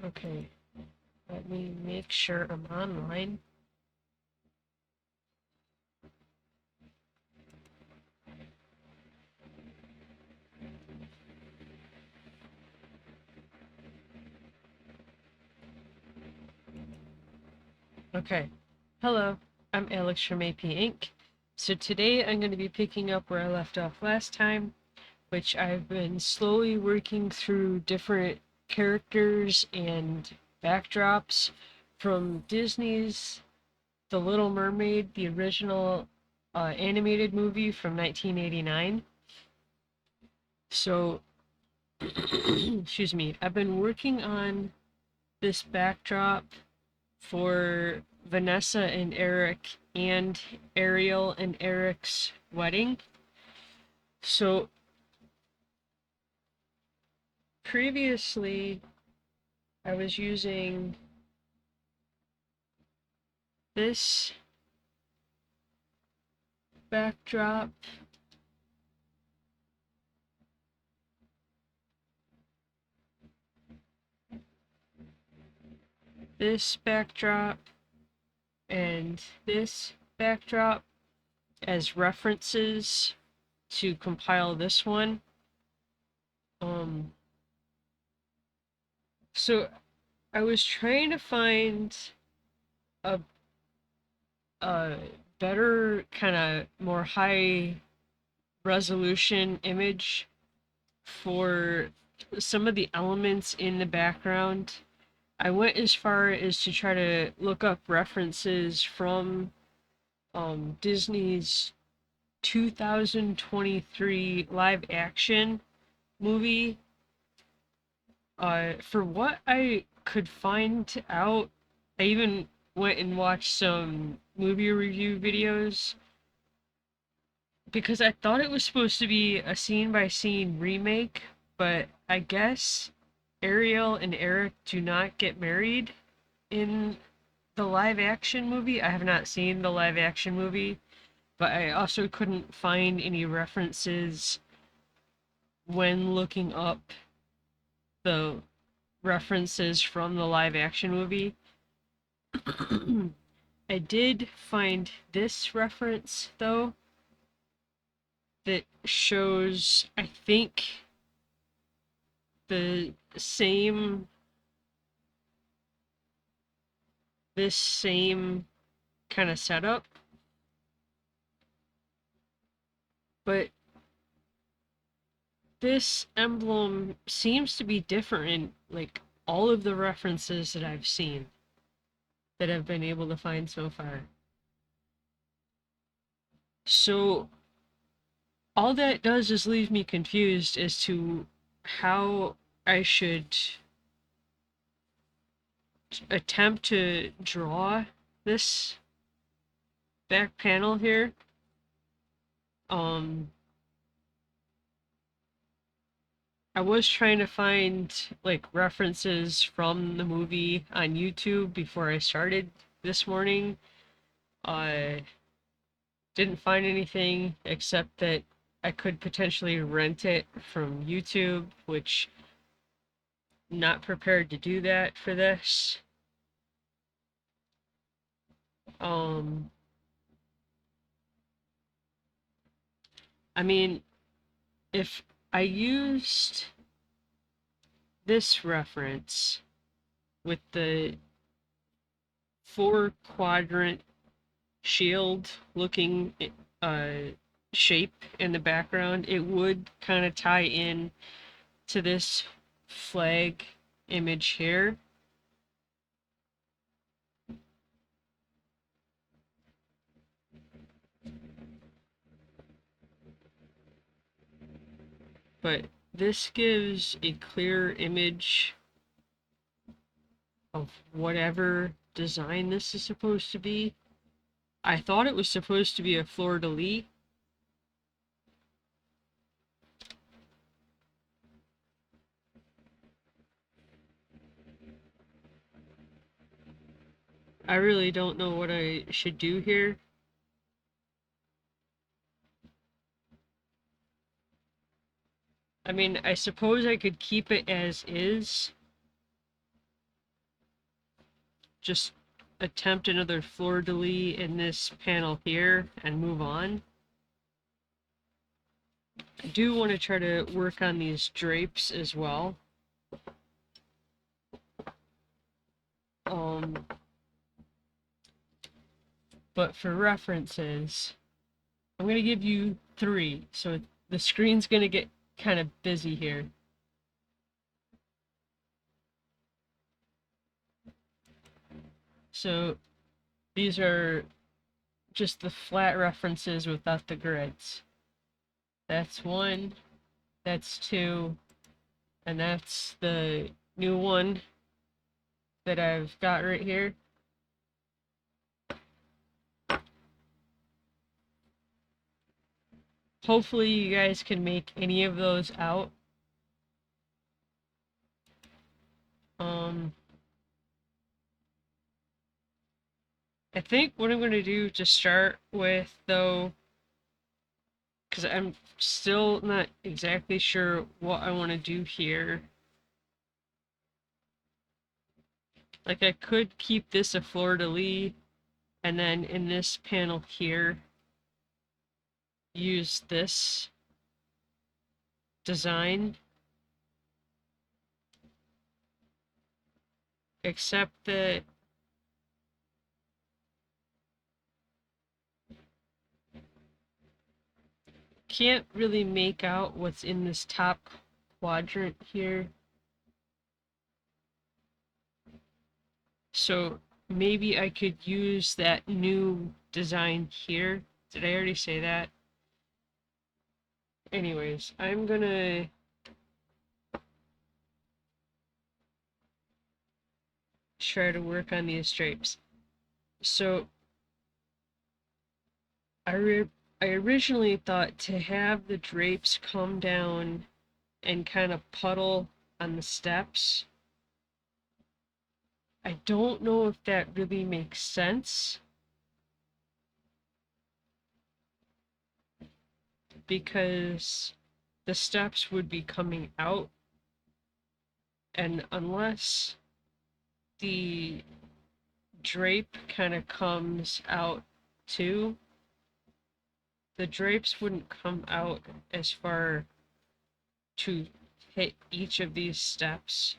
Okay, let me make sure I'm online. Okay, hello, I'm Alex from A.P.Ink. So today I'm going to be picking up where I left off last time, which I've been slowly working through different characters and backdrops from Disney's The Little Mermaid, the original animated movie from 1989. So, excuse me, I've been working on this backdrop for Vanessa and Eric and Ariel and Eric's wedding. So, previously, I was using this backdrop, this backdrop, and this backdrop as references to compile this one. Um, so I was trying to find a a better kind of more high resolution image for some of the elements in the background. I went as far as to try to look up references from Disney's 2023 live action movie. For what I could find out, I even went and watched some movie review videos because I thought it was supposed to be a scene by scene remake, but I guess Ariel and Eric do not get married in the live action movie. I have not seen the live action movie, but I also couldn't find any references when looking up the references from the live action movie. I did find this reference though that shows, I think, the same this same kind of setup, but this emblem seems to be different in like all of the references that I've seen that I've been able to find so far. So all that does is leave me confused as to how I should attempt to draw this back panel here. Um, I was trying to find like references from the movie on YouTube before I started this morning. I didn't find anything except that I could potentially rent it from YouTube, which not prepared to do that for this. Um, I mean, if I used this reference with the four quadrant shield looking uh, shape in the background, it would kind of tie in to this flag image here. But this gives a clear image of whatever design this is supposed to be. I thought it was supposed to be a fleur-de-lis. I really don't know what I should do here. I mean, I suppose I could keep it as is, just attempt another fleur-de-lis in this panel here and move on. I do want to try to work on these drapes as well. But for references, I'm going to give you 3, so the screen's going to get kind of busy here. So these are just the flat references without the grids. That's 1, that's 2, and that's the new one that I've got right here. Hopefully you guys can make any of those out. I think what I'm going to do to start with, though, because I'm still not exactly sure what I want to do here. Like, I could keep this a fleur-de-lis, and then in this panel here, use this design. Except that can't really make out what's in this top quadrant here. So maybe I could use that new design here. Did I already say that? Anyways, I'm gonna try to work on these drapes. So I originally thought to have the drapes come down and kind of puddle on the steps. I don't know if that really makes sense, because the steps would be coming out, and unless the drape kind of comes out too, the drapes wouldn't come out as far to hit each of these steps.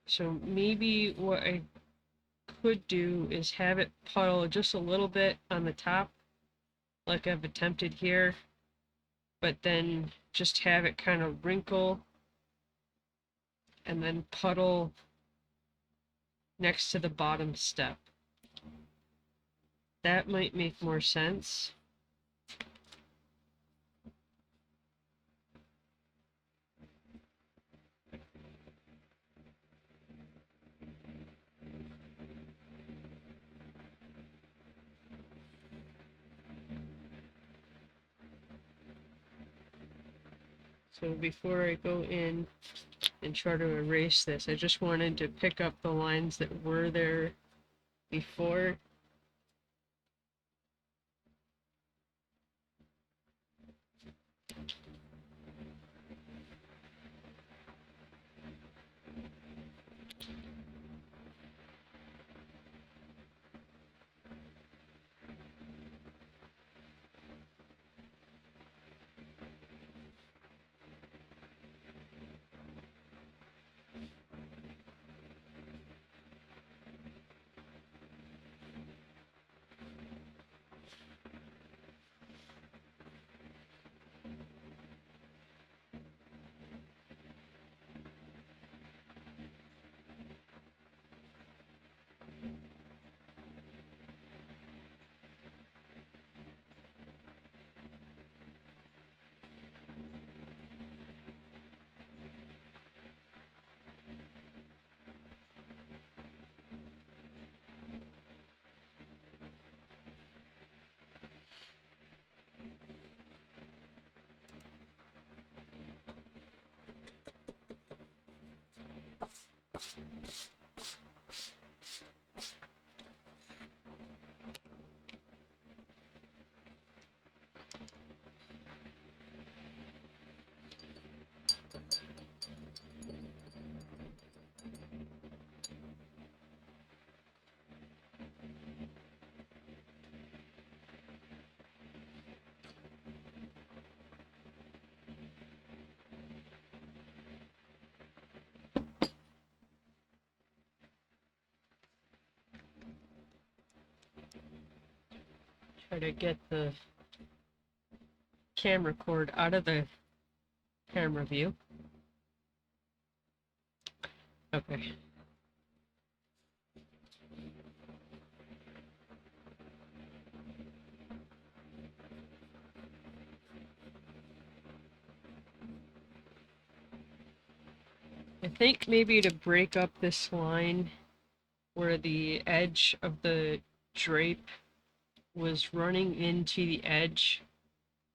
So maybe what I could do is have it puddle just a little bit on the top, like I've attempted here, but then just have it kind of wrinkle and then puddle next to the bottom step. That might make more sense. So before I go in and try to erase this, I just wanted to pick up the lines that were there before. Try to get the camera cord out of the camera view. Okay. I think maybe to break up this line where the edge of the drape was running into the edge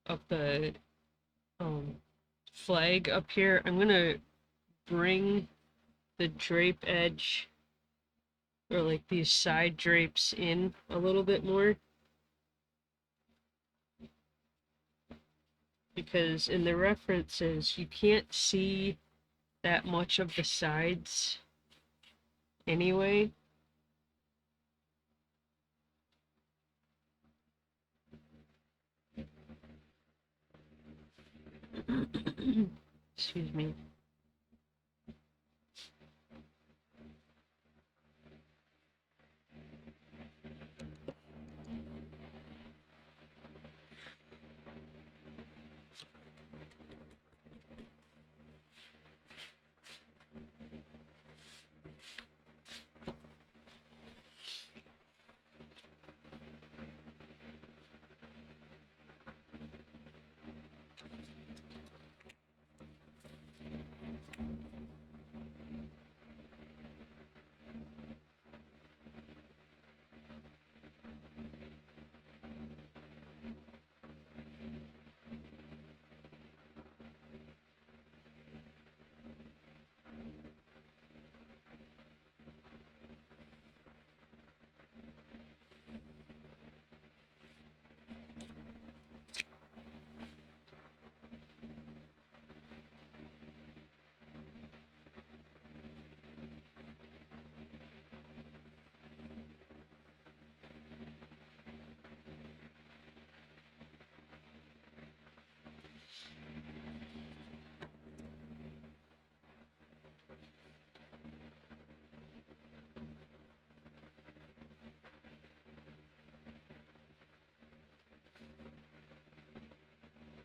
of the flag up here, I'm gonna bring the drape edge, or like these side drapes, in a little bit more, because in the references you can't see that much of the sides anyway. Excuse me.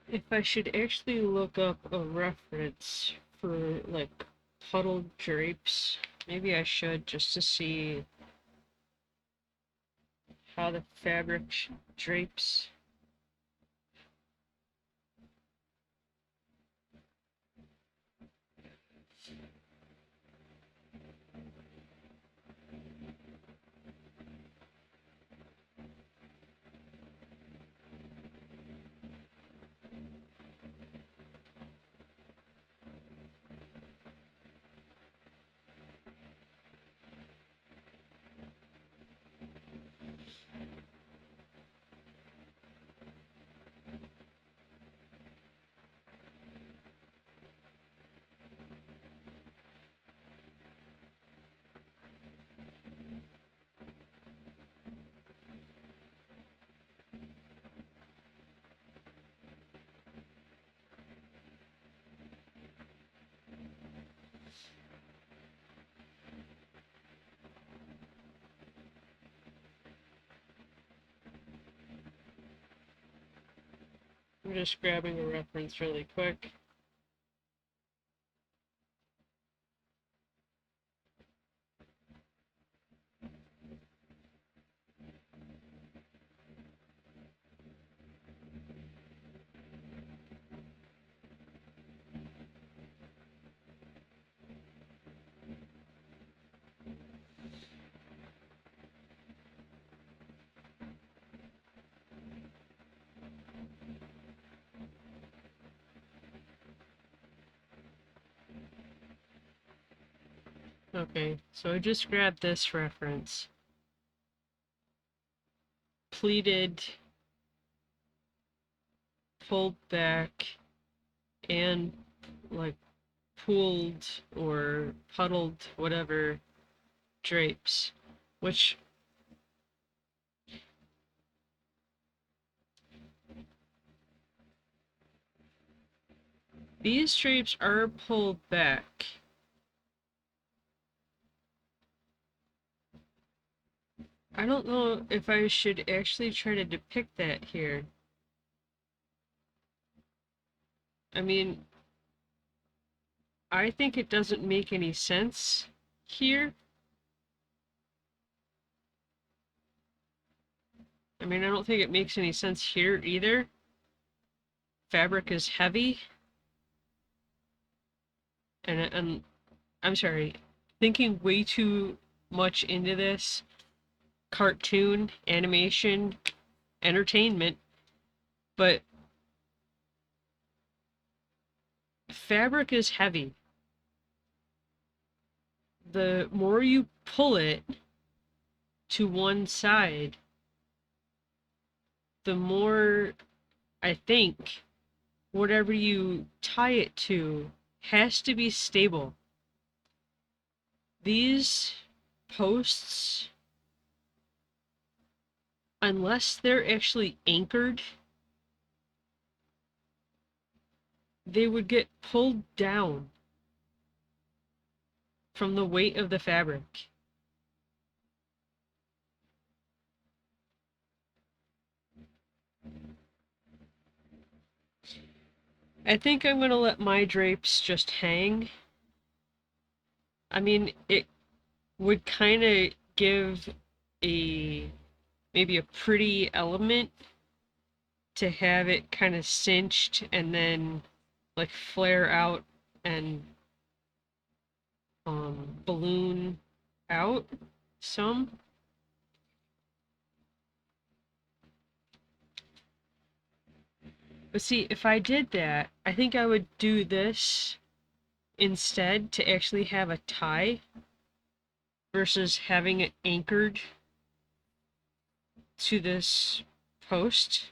If I should actually look up a reference for like puddled drapes, maybe I should, just to see how the fabric drapes. I'm just grabbing a reference really quick. Okay, so I just grabbed this reference. Pleated, pulled back, and like pooled or puddled, whatever, drapes, which these drapes are pulled back. I don't know if I should actually try to depict that here. I mean, I think it doesn't make any sense here. I mean, I don't think it makes any sense here either. Fabric is heavy, and I'm sorry, thinking way too much into this cartoon, animation, entertainment, but fabric is heavy. The more you pull it to one side, the more I think whatever you tie it to has to be stable. These posts, unless they're actually anchored, they would get pulled down from the weight of the fabric. I think I'm gonna let my drapes just hang. I mean, it would kind of give a maybe a pretty element to have it kind of cinched and then like flare out and balloon out some. But see, if I did that, I think I would do this instead to actually have a tie versus having it anchored to this post.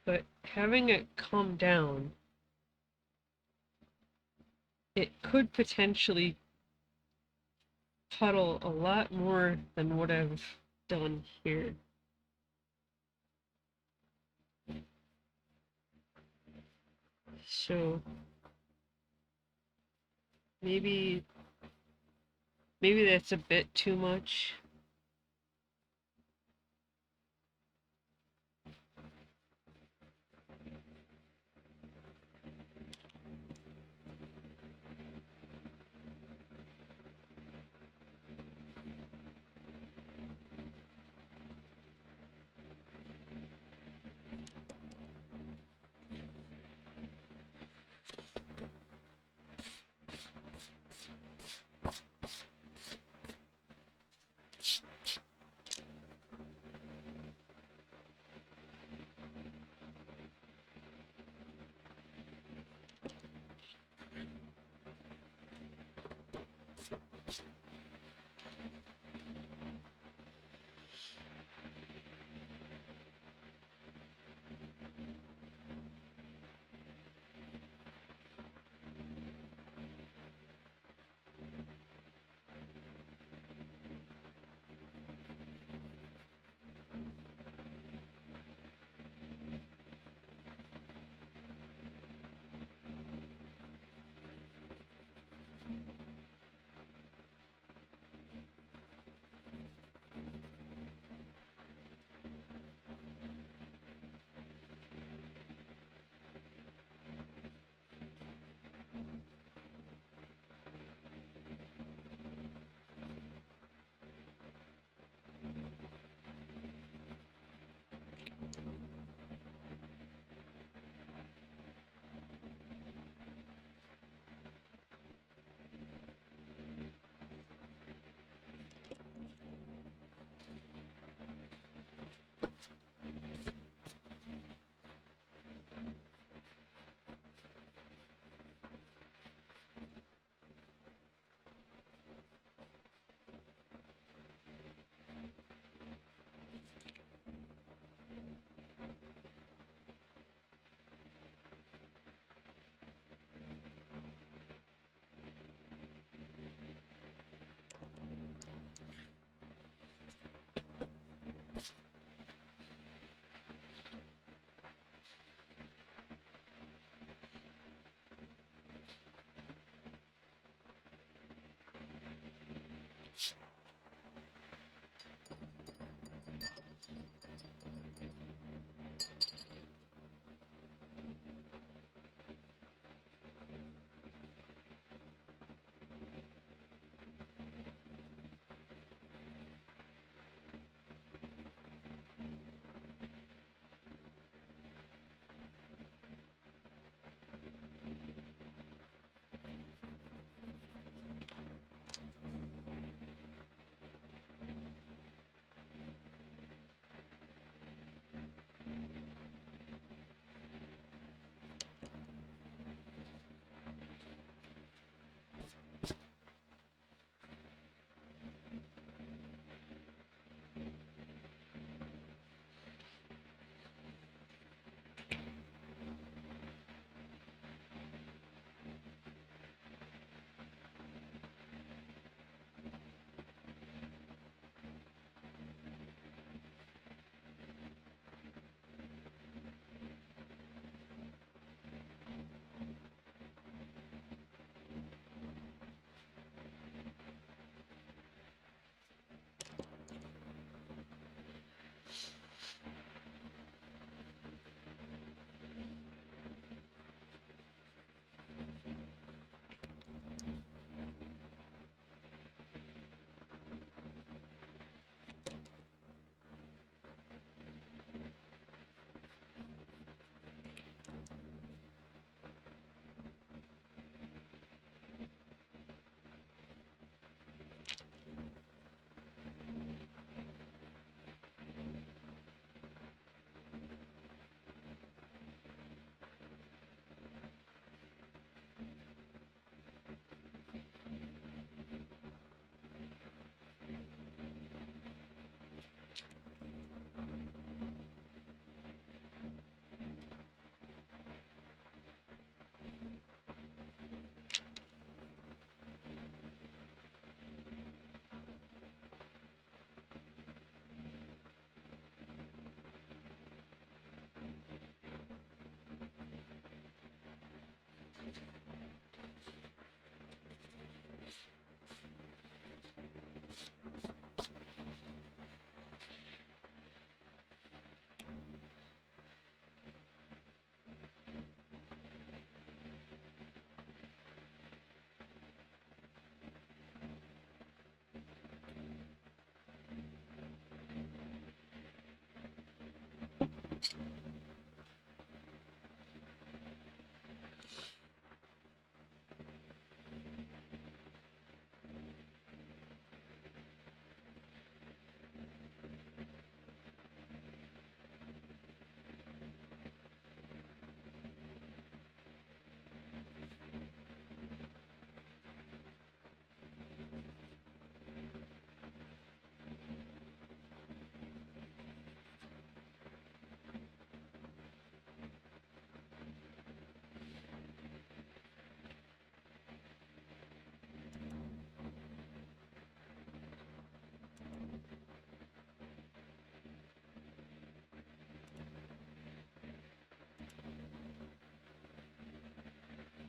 But having it come down, it could potentially puddle a lot more than what I've done here. So maybe that's a bit too much.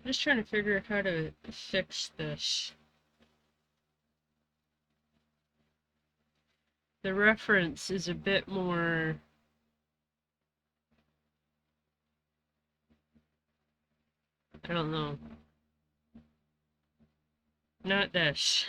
I'm just trying to figure out how to fix this. The reference is a bit more... I don't know. Not this.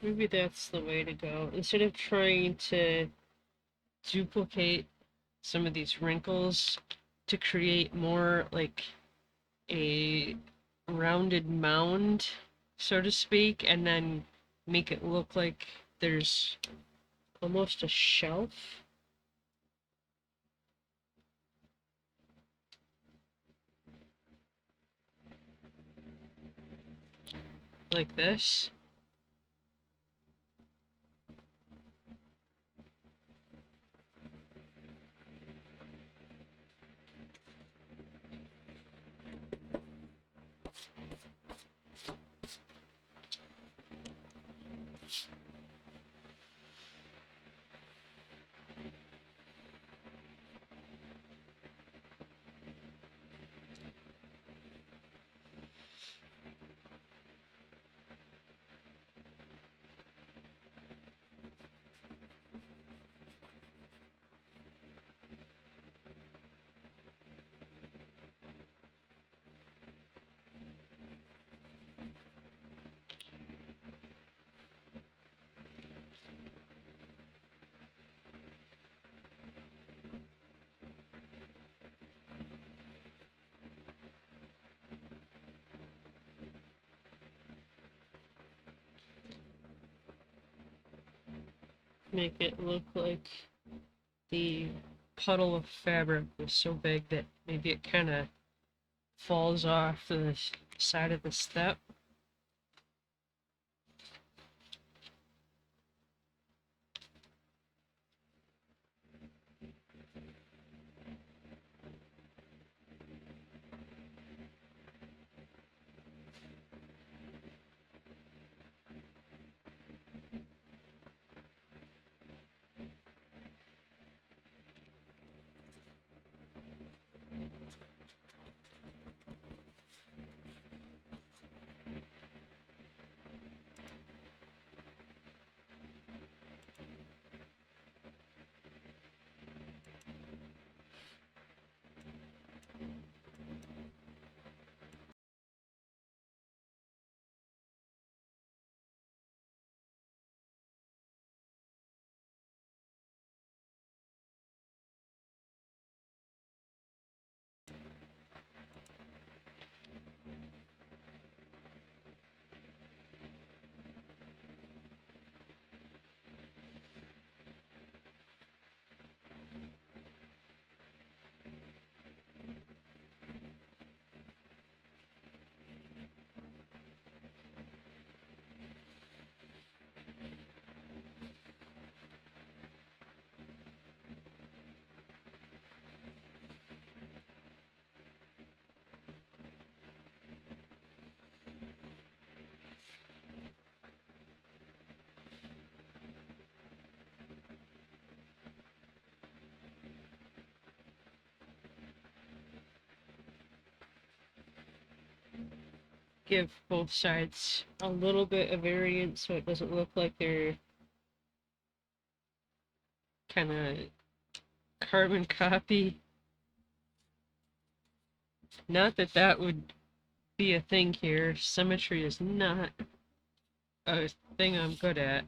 Maybe that's the way to go. Instead of trying to duplicate some of these wrinkles to create more like a rounded mound, so to speak, and then make it look like there's almost a shelf. Like this. make it look like the puddle of fabric was so big that maybe it kind of falls off the side of the step. Give both sides a little bit of variance so it doesn't look like they're kind of carbon copy. Not that that would be a thing here. Symmetry is not a thing I'm good at.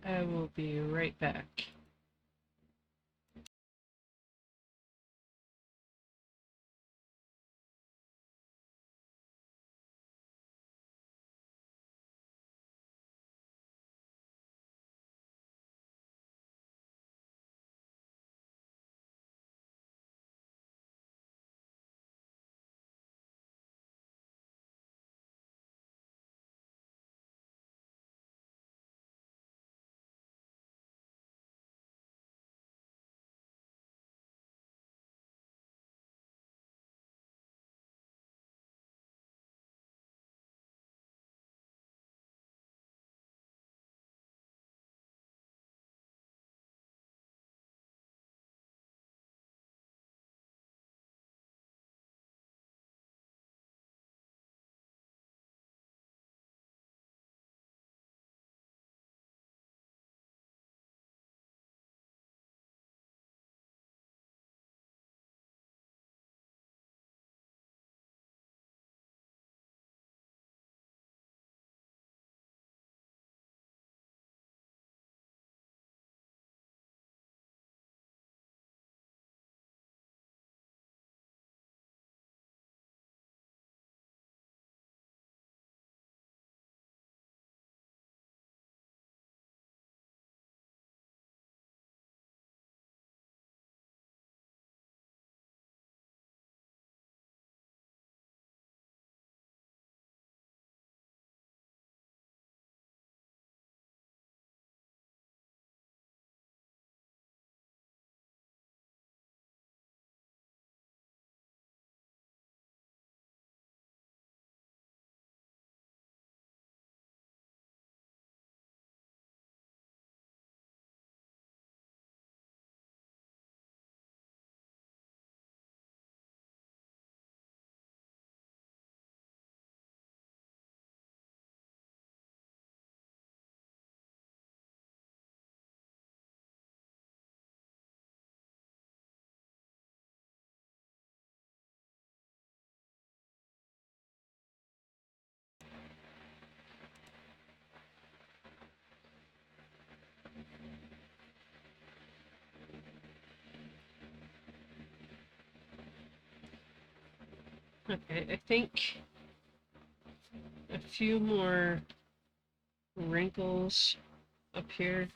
I will be right back. Okay, I think a few more wrinkles up here.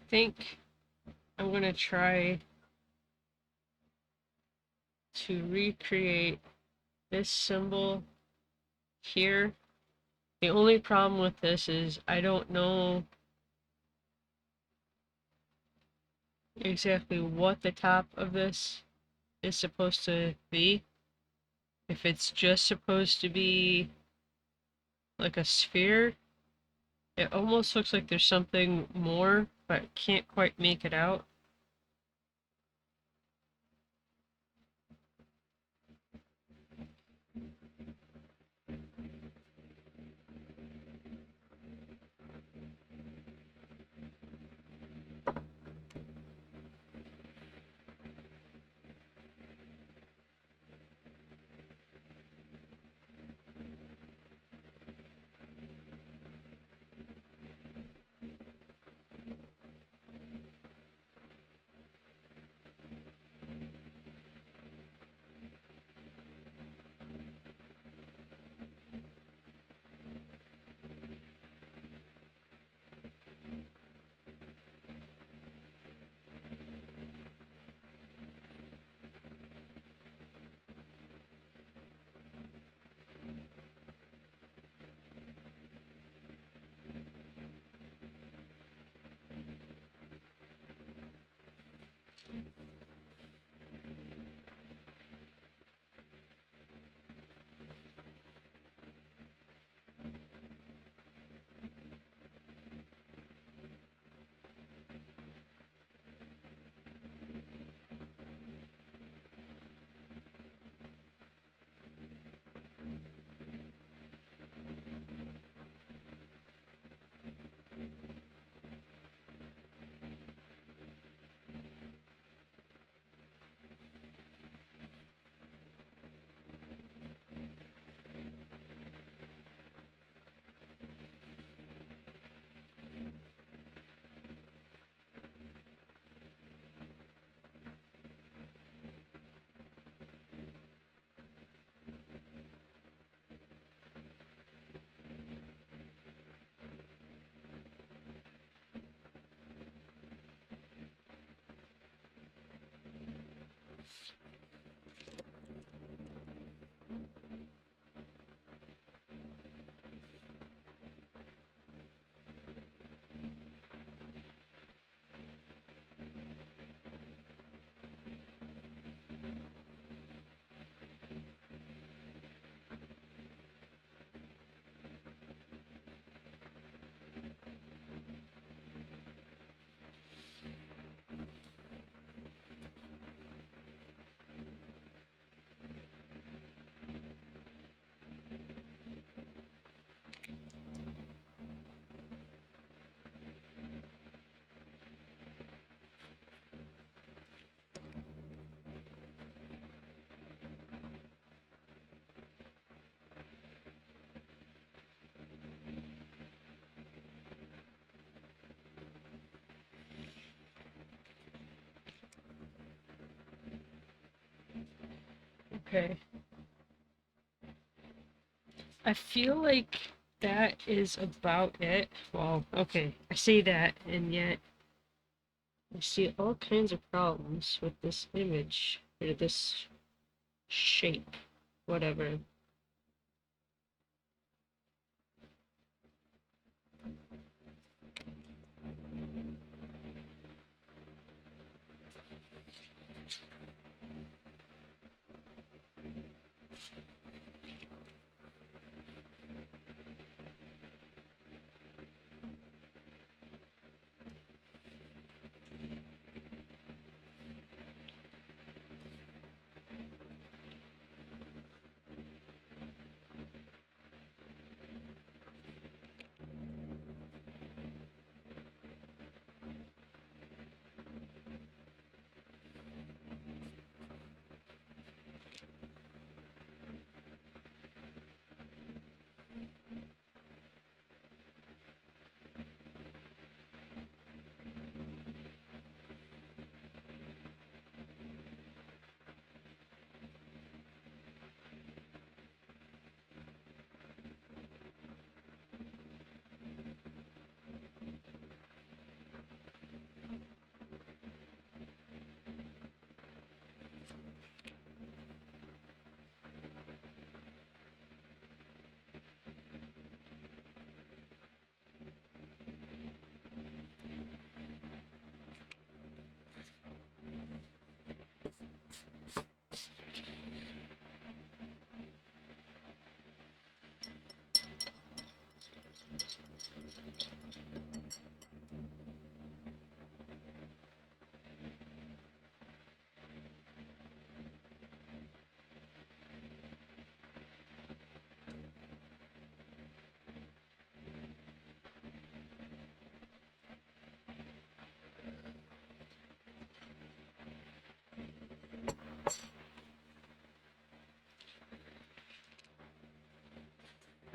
think I'm gonna try to recreate this symbol here. The only problem with this is I don't know exactly what the top of this is supposed to be. If it's just supposed to be like a sphere, it almost looks like there's something more, but can't quite make it out. Okay. I feel like that is about it. Well, okay, I say that, and yet I see all kinds of problems with this image, or this shape, whatever.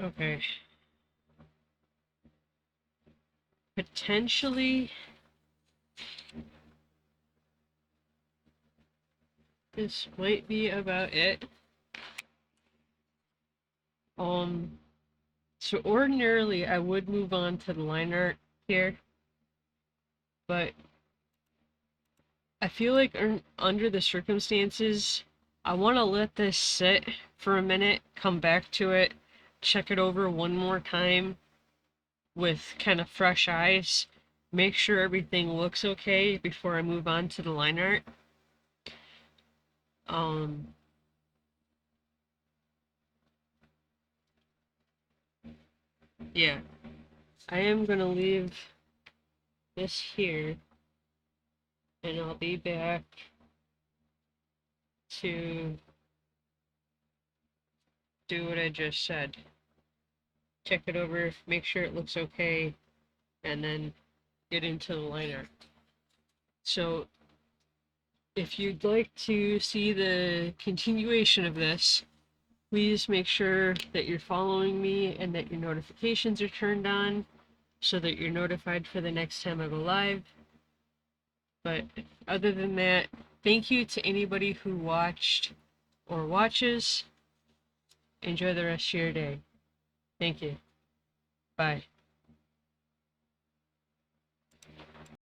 Okay. Potentially, this might be about it. Um, so ordinarily I would move on to the line art here, but I feel like under the circumstances, I want to let this sit for a minute, come back to it, check it over one more time with kind of fresh eyes, make sure everything looks okay before I move on to the line art. Um, yeah, I am gonna leave this here, and I'll be back to do what I just said. Check it over, make sure it looks okay, and then get into the line art. So if you'd like to see the continuation of this, please make sure that you're following me and that your notifications are turned on so that you're notified for the next time I go live. But other than that, thank you to anybody who watched or watches. Enjoy the rest of your day. Thank you. Bye.